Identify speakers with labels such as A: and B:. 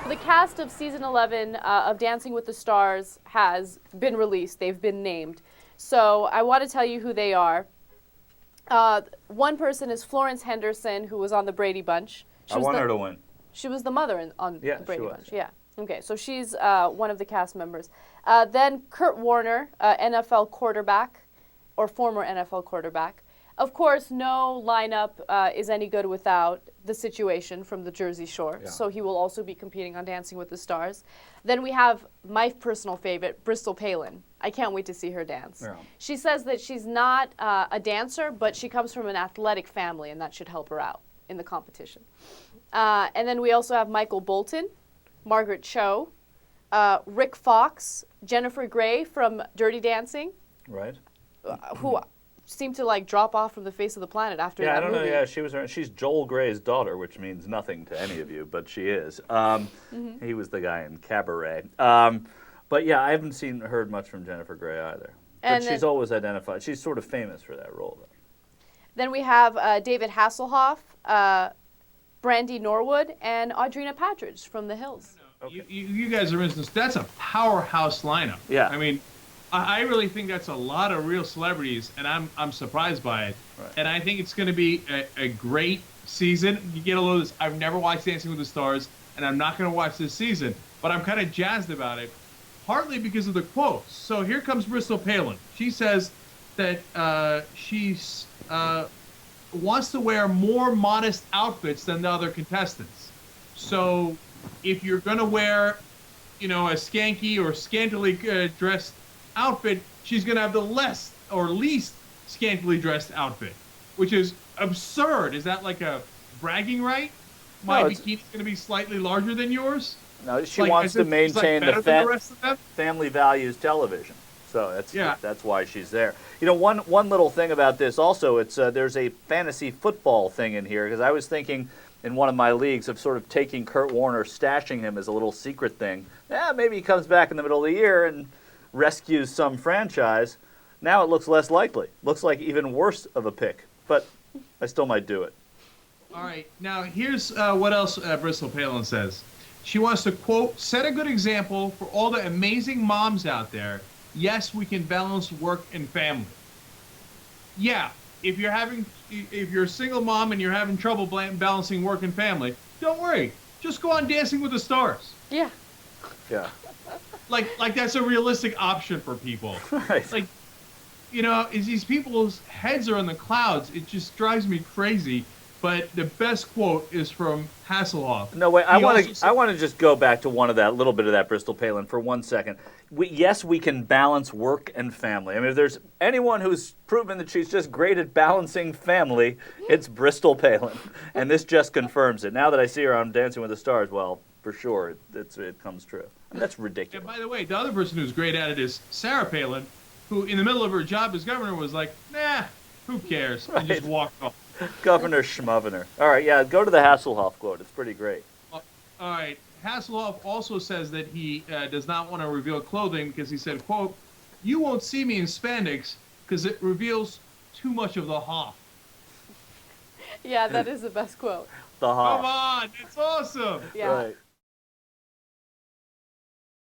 A: The cast of season 11 of Dancing with the Stars has been released. They've been named. So I want to tell you who they are. One person is Florence Henderson, who was on the Brady Bunch.
B: I want her to win.
A: She was the mother on the Brady
B: she was.
A: Bunch. Yeah. Okay, so she's one of the cast members. Then Kurt Warner, NFL quarterback, or former NFL quarterback. Of course, no lineup is any good without the Situation from the Jersey Shore. Yeah. So he will also be competing on Dancing with the Stars. Then we have my personal favorite, Bristol Palin. I can't wait to see her dance. Yeah. She says that she's not a dancer, but she comes from an athletic family, and that should help her out in the competition. And then we also have Michael Bolton, Margaret Cho, Rick Fox, Jennifer Grey from Dirty Dancing.
B: Right.
A: Who seemed to like drop off from the face of the planet after that movie.
B: Yeah, I don't know. Yeah, she's Joel Grey's daughter, which means nothing to any of you, but she is. He was the guy in Cabaret. But yeah, I haven't heard much from Jennifer Grey either. But she's always identified. She's sort of famous for that role, though.
A: Then we have David Hasselhoff, Brandy Norwood, and Audrina Patridge from The Hills.
C: Okay. You guys are instance. That's a powerhouse lineup.
B: Yeah.
C: I mean, I really think that's a lot of real celebrities, and I'm surprised by it. Right. And I think it's going to be a great season. You get a little of this. I've never watched Dancing with the Stars, and I'm not going to watch this season, but I'm kind of jazzed about it, partly because of the quotes. So here comes Bristol Palin. She says that she wants to wear more modest outfits than the other contestants. So if you're going to wear, a skanky or scantily dressed outfit, she's going to have the least scantily dressed outfit, which is absurd. Is that like a bragging right? My bikini's going to be slightly larger than yours?
B: No, she wants to maintain the family values television. So that's why she's there. One little thing about this also, it's there's a fantasy football thing in here, because I was thinking in one of my leagues of sort of taking Kurt Warner, stashing him as a little secret thing. Maybe he comes back in the middle of the year and rescues some franchise. Now it looks less likely. Looks like even worse of a pick, but I still might do it.
C: All right, now here's what else Bristol Palin says. She wants to, quote, set a good example for all the amazing moms out there. Yes, we can balance work and family. Yeah, if you're a single mom and you're having trouble balancing work and family, don't worry. Just go on Dancing with the Stars.
A: Yeah.
B: Yeah.
C: Like that's a realistic option for people.
B: Right.
C: Like, these people's heads are in the clouds. It just drives me crazy. But the best quote is from Hasselhoff.
B: No, wait. I want to just go back to little bit of that Bristol Palin for 1 second. Yes, we can balance work and family. I mean, if there's anyone who's proven that she's just great at balancing family, it's Bristol Palin. And this just confirms it. Now that I see her on Dancing with the Stars, well, for sure, it comes true. I mean, that's ridiculous.
C: And by the way, the other person who's great at it is Sarah Palin, who in the middle of her job as governor was like, nah, who cares? And just walked off.
B: Governor Schmovner. All right, yeah, go to the Hasselhoff quote. It's pretty great.
C: All right. Hasselhoff also says that he does not want to reveal clothing because he said, quote, you won't see me in spandex because it reveals too much of the Hoff.
A: Yeah, that is the best quote.
B: The Hoff.
C: Come on, it's awesome.
A: Yeah.
B: Right.